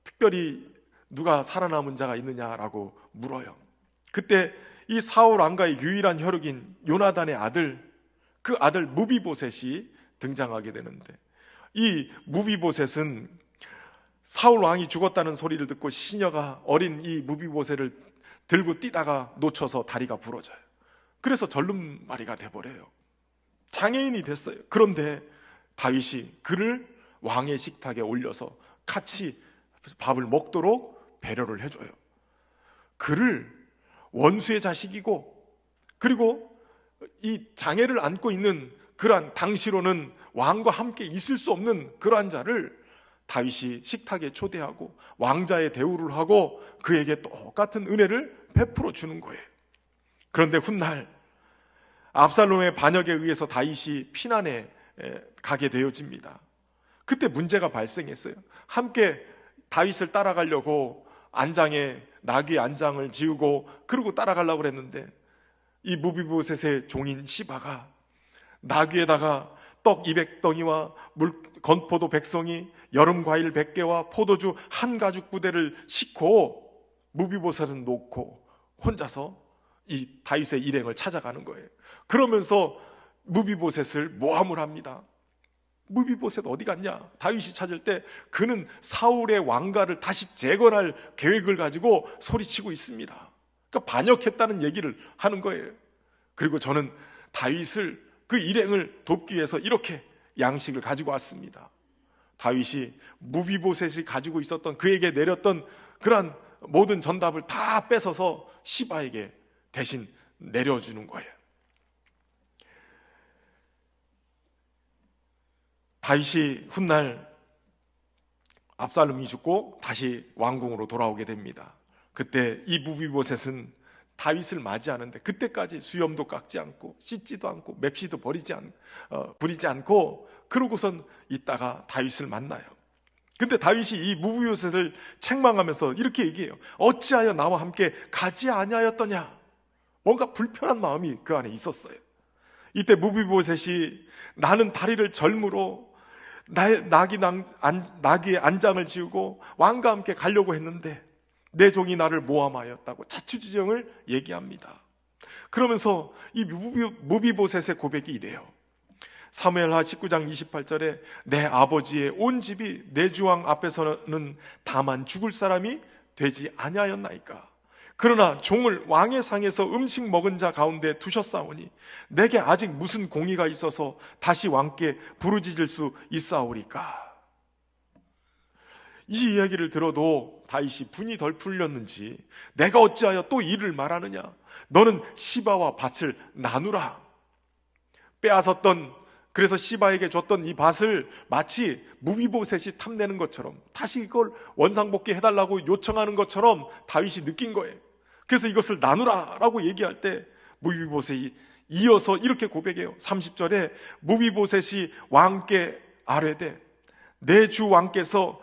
특별히 누가 살아남은 자가 있느냐라고 물어요. 그때 이 사울 왕가의 유일한 혈육인 요나단의 아들, 그 아들 무비보셋이 등장하게 되는데, 이 무비보셋은 사울 왕이 죽었다는 소리를 듣고 시녀가 어린 이 무비보셋을 들고 뛰다가 놓쳐서 다리가 부러져요. 그래서 절름발이가 돼버려요. 장애인이 됐어요. 그런데 다윗이 그를 왕의 식탁에 올려서 같이 밥을 먹도록 배려를 해줘요. 그를 원수의 자식이고, 그리고 이 장애를 안고 있는 그러한, 당시로는 왕과 함께 있을 수 없는 그러한 자를 다윗이 식탁에 초대하고 왕자의 대우를 하고 그에게 똑같은 은혜를 베풀어 주는 거예요. 그런데 훗날 압살롬의 반역에 의해서 다윗이 피난에 가게 되어집니다. 그때 문제가 발생했어요. 함께 다윗을 따라가려고 안장에 나귀 안장을 지우고 그러고 따라가려고 그랬는데, 이 무비보셋의 종인 시바가 나귀에다가 떡 200덩이와 건포도 100송이, 여름 과일 100개와 포도주 한 가죽 부대를 싣고 무비보셋은 놓고 혼자서 이 다윗의 일행을 찾아가는 거예요. 그러면서 무비보셋을 모함을 합니다. 무비보셋 어디 갔냐? 다윗이 찾을 때 그는 사울의 왕가를 다시 재건할 계획을 가지고 소리치고 있습니다. 그러니까 반역했다는 얘기를 하는 거예요. 그리고 저는 다윗을 그 일행을 돕기 위해서 이렇게 양식을 가지고 왔습니다. 다윗이 무비보셋이 가지고 있었던, 그에게 내렸던 그러한 모든 전답을 다 뺏어서 시바에게 대신 내려주는 거예요. 다윗이 훗날 압살롬이 죽고 다시 왕궁으로 돌아오게 됩니다. 그때 이 무비보셋은 다윗을 맞이하는데 그때까지 수염도 깎지 않고 씻지도 않고 맵시도 부리지 않고 그러고선 있다가 다윗을 만나요. 근데 다윗이 이 무비보셋을 책망하면서 이렇게 얘기해요. 어찌하여 나와 함께 가지 아니하였더냐? 뭔가 불편한 마음이 그 안에 있었어요. 이때 무비보셋이 나는 다리를 절므로 나귀의 안장을 지우고 왕과 함께 가려고 했는데 내 종이 나를 모함하였다고 자초지종을 얘기합니다. 그러면서 이 무비보셋의 고백이 이래요. 사무엘하 19장 28절에 내 아버지의 온 집이 내 주왕 앞에서는 다만 죽을 사람이 되지 아니하였나이까. 그러나 종을 왕의 상에서 음식 먹은 자 가운데 두셨사오니 내게 아직 무슨 공의가 있어서 다시 왕께 부르짖을 수 있사오리까. 이 이야기를 들어도 다윗이 분이 덜 풀렸는지 내가 어찌하여 또 이를 말하느냐? 너는 시바와 밭을 나누라. 빼앗았던, 그래서 시바에게 줬던 이 밭을 마치 무비보셋이 탐내는 것처럼 다시 이걸 원상복귀 해달라고 요청하는 것처럼 다윗이 느낀 거예요. 그래서 이것을 나누라라고 얘기할 때 무비보셋이 이어서 이렇게 고백해요. 30절에 무비보셋이 왕께 아뢰되 내 주 왕께서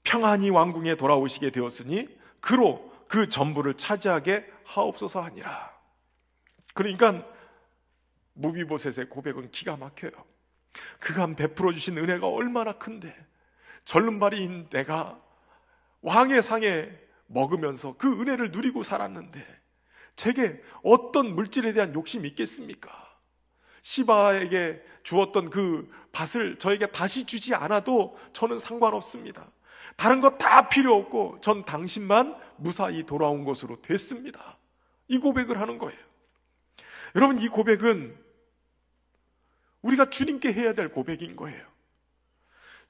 평안히 왕궁에 돌아오시게 되었으니 그로 그 전부를 차지하게 하옵소서 하니라. 그러니까 무비보셋의 고백은 기가 막혀요. 그가 베풀어 주신 은혜가 얼마나 큰데 절름발이인 내가 왕의 상에 먹으면서 그 은혜를 누리고 살았는데 제게 어떤 물질에 대한 욕심이 있겠습니까? 시바에게 주었던 그 밭을 저에게 다시 주지 않아도 저는 상관없습니다. 다른 거 다 필요 없고 전 당신만 무사히 돌아온 것으로 됐습니다. 이 고백을 하는 거예요. 여러분, 이 고백은 우리가 주님께 해야 될 고백인 거예요.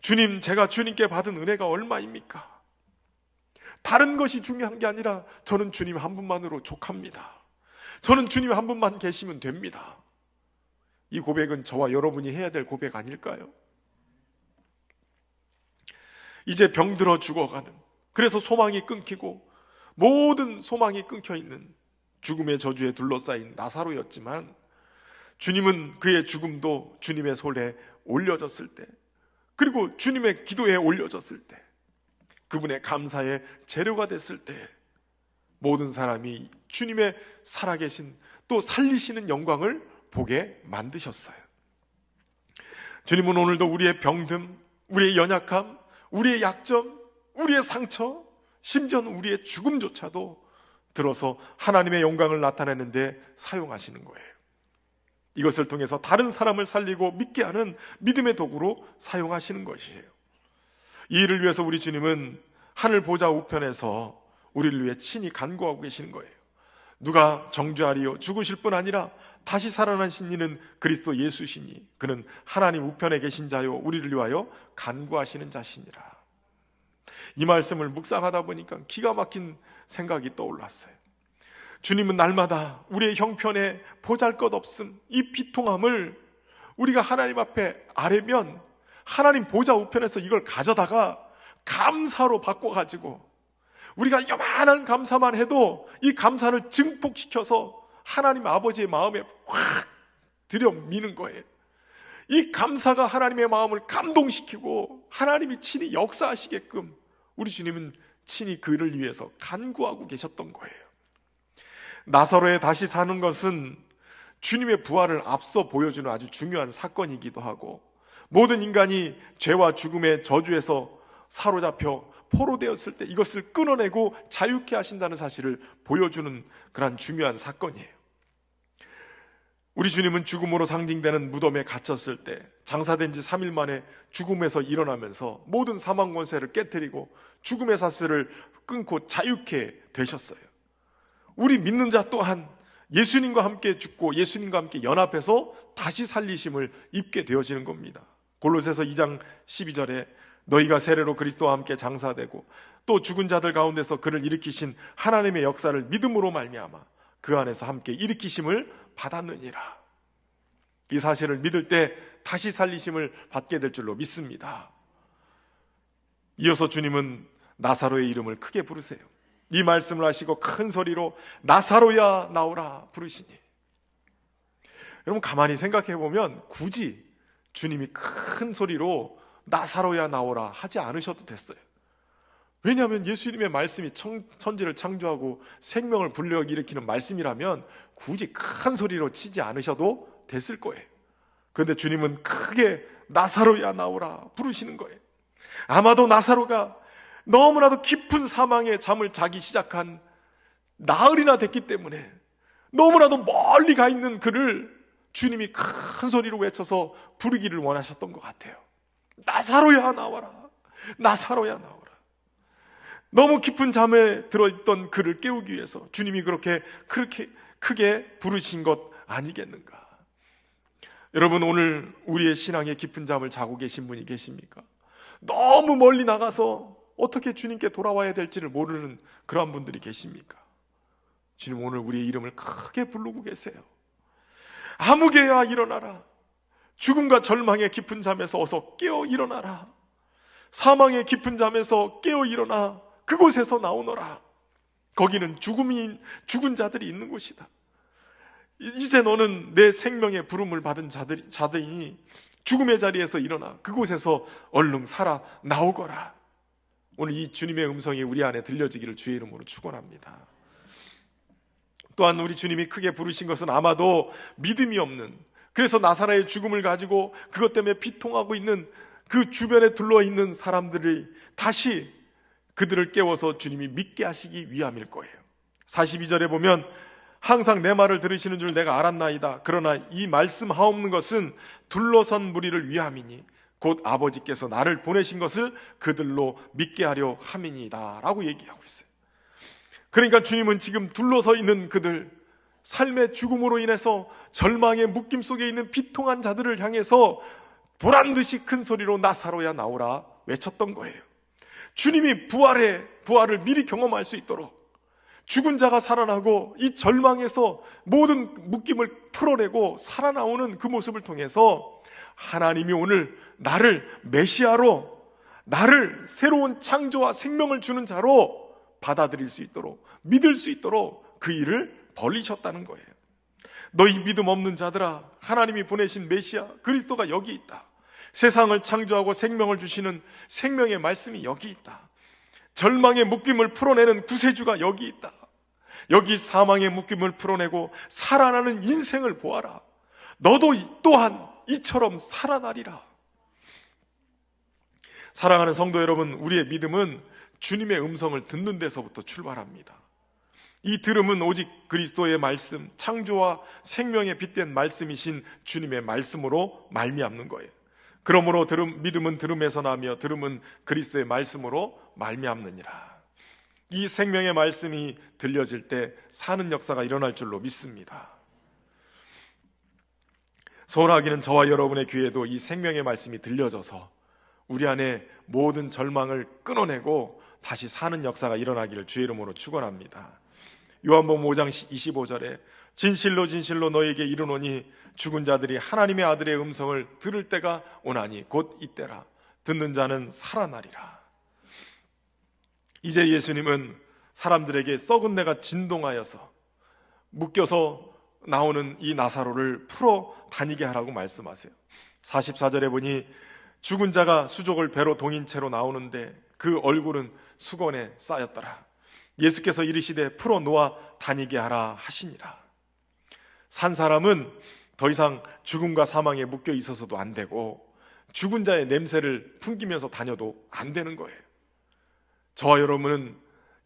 주님, 제가 주님께 받은 은혜가 얼마입니까? 다른 것이 중요한 게 아니라 저는 주님 한 분만으로 족합니다. 저는 주님 한 분만 계시면 됩니다. 이 고백은 저와 여러분이 해야 될 고백 아닐까요? 이제 병들어 죽어가는, 그래서 소망이 끊기고 모든 소망이 끊겨있는 죽음의 저주에 둘러싸인 나사로였지만 주님은 그의 죽음도 주님의 손에 올려졌을 때, 그리고 주님의 기도에 올려졌을 때, 그분의 감사의 재료가 됐을 때 모든 사람이 주님의 살아계신 또 살리시는 영광을 보게 만드셨어요. 주님은 오늘도 우리의 병듦, 우리의 연약함, 우리의 약점, 우리의 상처, 심지어는 우리의 죽음조차도 들어서 하나님의 영광을 나타내는데 사용하시는 거예요. 이것을 통해서 다른 사람을 살리고 믿게 하는 믿음의 도구로 사용하시는 것이에요. 이 일을 위해서 우리 주님은 하늘 보좌 우편에서 우리를 위해 친히 간구하고 계시는 거예요. 누가 정죄하리요? 죽으실 뿐 아니라 다시 살아나신 이는 그리스도 예수시니 그는 하나님 우편에 계신 자요 우리를 위하여 간구하시는 자시니라. 이 말씀을 묵상하다 보니까 기가 막힌 생각이 떠올랐어요. 주님은 날마다 우리의 형편에 보잘것없음, 이 비통함을 우리가 하나님 앞에 아뢰면 하나님 보좌 우편에서 이걸 가져다가 감사로 바꿔가지고 우리가 요만한 감사만 해도 이 감사를 증폭시켜서 하나님 아버지의 마음에 확 들여미는 거예요. 이 감사가 하나님의 마음을 감동시키고 하나님이 친히 역사하시게끔 우리 주님은 친히 그를 위해서 간구하고 계셨던 거예요. 나사로의 다시 사는 것은 주님의 부활을 앞서 보여주는 아주 중요한 사건이기도 하고, 모든 인간이 죄와 죽음의 저주에서 사로잡혀 포로되었을 때 이것을 끊어내고 자유케 하신다는 사실을 보여주는 그런 중요한 사건이에요. 우리 주님은 죽음으로 상징되는 무덤에 갇혔을 때 장사된 지 3일 만에 죽음에서 일어나면서 모든 사망 권세를 깨뜨리고 죽음의 사슬을 끊고 자유케 되셨어요. 우리 믿는 자 또한 예수님과 함께 죽고 예수님과 함께 연합해서 다시 살리심을 입게 되어지는 겁니다. 골로새서 2장 12절에 너희가 세례로 그리스도와 함께 장사되고 또 죽은 자들 가운데서 그를 일으키신 하나님의 역사를 믿음으로 말미암아 그 안에서 함께 일으키심을 받았느니라. 이 사실을 믿을 때 다시 살리심을 받게 될 줄로 믿습니다. 이어서 주님은 나사로의 이름을 크게 부르세요. 이 말씀을 하시고 큰 소리로 나사로야 나오라 부르시니. 여러분 가만히 생각해 보면 굳이 주님이 큰 소리로 나사로야 나오라 하지 않으셔도 됐어요. 왜냐하면 예수님의 말씀이 천지를 창조하고 생명을 불러일으키는 말씀이라면 굳이 큰 소리로 치지 않으셔도 됐을 거예요. 그런데 주님은 크게 나사로야 나오라 부르시는 거예요. 아마도 나사로가 너무나도 깊은 사망의 잠을 자기 시작한 나흘이나 됐기 때문에 너무나도 멀리 가 있는 그를 주님이 큰 소리로 외쳐서 부르기를 원하셨던 것 같아요. 나사로야 나와라, 나사로야 나와라. 너무 깊은 잠에 들어있던 그를 깨우기 위해서 주님이 그렇게 크게 부르신 것 아니겠는가? 여러분 오늘 우리의 신앙에 깊은 잠을 자고 계신 분이 계십니까? 너무 멀리 나가서 어떻게 주님께 돌아와야 될지를 모르는 그러한 분들이 계십니까? 주님 오늘 우리의 이름을 크게 부르고 계세요. 아무개야 일어나라. 죽음과 절망의 깊은 잠에서 어서 깨어 일어나라. 사망의 깊은 잠에서 깨어 일어나 그곳에서 나오너라. 거기는 죽은 자들이 있는 곳이다. 이제 너는 내 생명의 부름을 받은 자들이니 죽음의 자리에서 일어나 그곳에서 얼른 살아 나오거라. 오늘 이 주님의 음성이 우리 안에 들려지기를 주의 이름으로 축원합니다. 또한 우리 주님이 크게 부르신 것은 아마도 믿음이 없는, 그래서 나사로의 죽음을 가지고 그것 때문에 비통하고 있는 그 주변에 둘러있는 사람들이 다시 그들을 깨워서 주님이 믿게 하시기 위함일 거예요. 42절에 보면 항상 내 말을 들으시는 줄 내가 알았나이다. 그러나 이 말씀하옵는 것은 둘러선 무리를 위함이니 곧 아버지께서 나를 보내신 것을 그들로 믿게 하려 함이니이다 라고 얘기하고 있어요. 그러니까 주님은 지금 둘러서 있는 그들, 삶의 죽음으로 인해서 절망의 묶임 속에 있는 비통한 자들을 향해서 보란듯이 큰 소리로 나사로야 나오라 외쳤던 거예요. 주님이 부활을 미리 경험할 수 있도록 죽은 자가 살아나고 이 절망에서 모든 묶임을 풀어내고 살아나오는 그 모습을 통해서 하나님이 오늘 나를 메시아로, 나를 새로운 창조와 생명을 주는 자로 받아들일 수 있도록, 믿을 수 있도록 그 일을 벌리셨다는 거예요. 너희 믿음 없는 자들아, 하나님이 보내신 메시아 그리스도가 여기 있다. 세상을 창조하고 생명을 주시는 생명의 말씀이 여기 있다. 절망의 묶임을 풀어내는 구세주가 여기 있다. 여기 사망의 묶임을 풀어내고 살아나는 인생을 보아라. 너도 또한 이처럼 살아나리라. 사랑하는 성도 여러분, 우리의 믿음은 주님의 음성을 듣는 데서부터 출발합니다. 이 들음은 오직 그리스도의 말씀, 창조와 생명에 빗댄 말씀이신 주님의 말씀으로 말미암는 거예요. 그러므로 믿음은 들음에서 나며 들음은 그리스도의 말씀으로 말미암느니라. 이 생명의 말씀이 들려질 때 사는 역사가 일어날 줄로 믿습니다. 소원하기는 저와 여러분의 귀에도 이 생명의 말씀이 들려져서 우리 안에 모든 절망을 끊어내고 다시 사는 역사가 일어나기를 주의 이름으로 축원합니다. 요한복음 5장 25절에 진실로 진실로 너에게 이르노니 죽은 자들이 하나님의 아들의 음성을 들을 때가 오나니 곧 이때라. 듣는 자는 살아나리라. 이제 예수님은 사람들에게 썩은 내가 진동하여서 묶여서 나오는 이 나사로를 풀어 다니게 하라고 말씀하세요. 44절에 보니 죽은 자가 수족을 배로 동인 채로 나오는데 그 얼굴은 수건에 쌓였더라. 예수께서 이르시되 풀어 놓아 다니게 하라 하시니라. 산 사람은 더 이상 죽음과 사망에 묶여 있어서도 안 되고 죽은 자의 냄새를 풍기면서 다녀도 안 되는 거예요. 저와 여러분은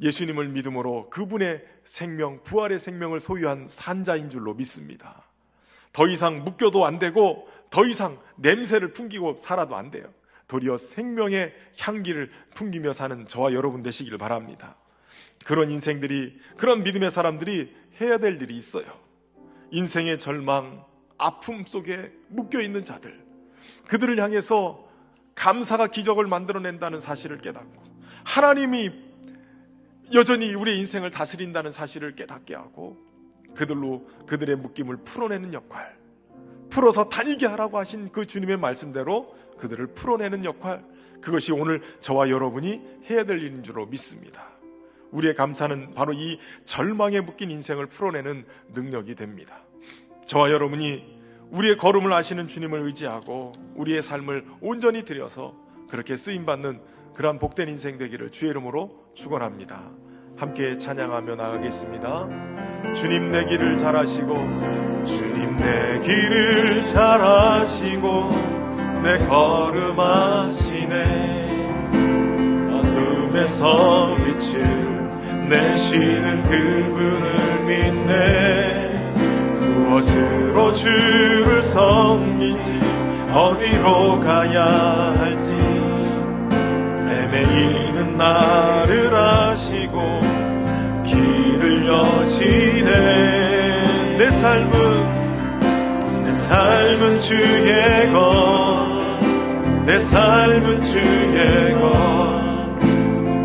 예수님을 믿음으로 그분의 생명, 부활의 생명을 소유한 산자인 줄로 믿습니다. 더 이상 묶여도 안 되고 더 이상 냄새를 풍기고 살아도 안 돼요. 도리어 생명의 향기를 풍기며 사는 저와 여러분 되시길 바랍니다. 그런 인생들이, 그런 믿음의 사람들이 해야 될 일이 있어요. 인생의 절망, 아픔 속에 묶여있는 자들, 그들을 향해서 감사가 기적을 만들어낸다는 사실을 깨닫고, 하나님이 여전히 우리의 인생을 다스린다는 사실을 깨닫게 하고, 그들로 그들의 묶임을 풀어내는 역할, 풀어서 다니게 하라고 하신 그 주님의 말씀대로 그들을 풀어내는 역할, 그것이 오늘 저와 여러분이 해야 될 일인 줄로 믿습니다. 우리의 감사는 바로 이 절망에 묶인 인생을 풀어내는 능력이 됩니다. 저와 여러분이 우리의 걸음을 아시는 주님을 의지하고 우리의 삶을 온전히 드려서 그렇게 쓰임받는 그러한 복된 인생 되기를 주의 이름으로 축원합니다. 함께 찬양하며 나가겠습니다. 주님 내 길을 잘 아시고, 주님 내 길을 잘 아시고, 내 걸음 아시네. 어둠에서 빛을 내시는 그분을 믿네. 무엇으로 주를 섬긴지, 어디로 가야 할지, 헤매이는 나를 아시고 길을 여시네. 내 삶은 주의 것, 내 삶은 주의 것,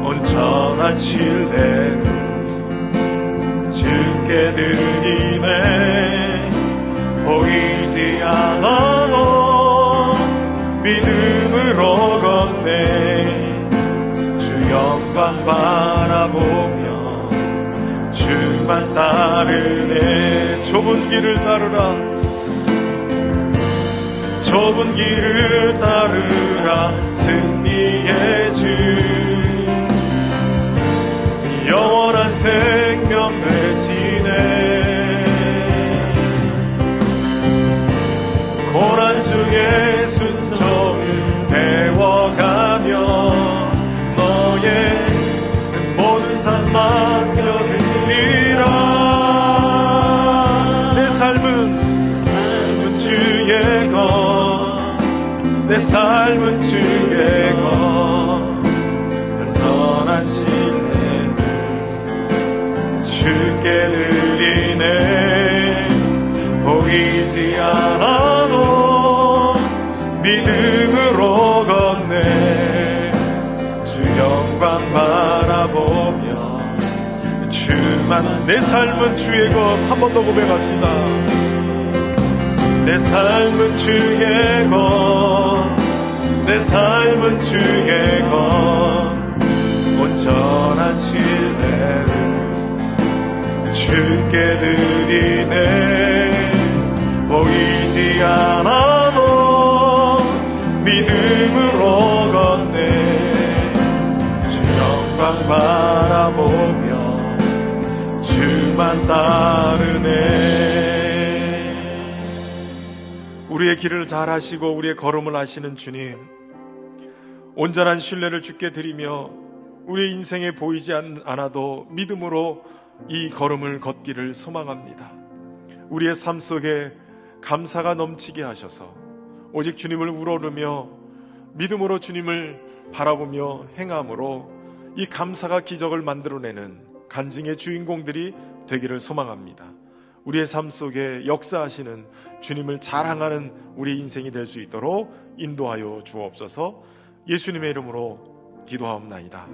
온전한 신뢰를 주께 드리네. 보이지 않아도 믿음으로 걷네. 주 영광 바라보며 주만 따르네. 좁은 길을 따르라, 좁은 길을 따르라. 승리의 주, 영원한 생명 되시네. 고난 중에 순종을 배워가며 너의 모든 삶 맡겨드리라. 내 삶은 주의 것, 내 삶은 주의 것, 온전한 신뢰를 주께 드리네. 보이지 않아도 믿음으로 걷네. 주 영광 바라보며 주만. 내 삶은 주의 것. 한 번 더 고백합시다. 내 삶은 주의 것, 내 삶은 주의 것, 온전한 신뢰를 주께 드리네. 보이지 않아도 믿음으로 걷네. 주 영광 바라보며 주만 따르네. 우리의 길을 잘 아시고 우리의 걸음을 아시는 주님, 온전한 신뢰를 주께 드리며 우리의 인생에 보이지 않아도 믿음으로 이 걸음을 걷기를 소망합니다. 우리의 삶 속에 감사가 넘치게 하셔서 오직 주님을 우러르며 믿음으로 주님을 바라보며 행함으로 이 감사가 기적을 만들어내는 간증의 주인공들이 되기를 소망합니다. 우리의 삶 속에 역사하시는 주님을 자랑하는 우리 인생이 될 수 있도록 인도하여 주옵소서. 예수님의 이름으로 기도하옵나이다.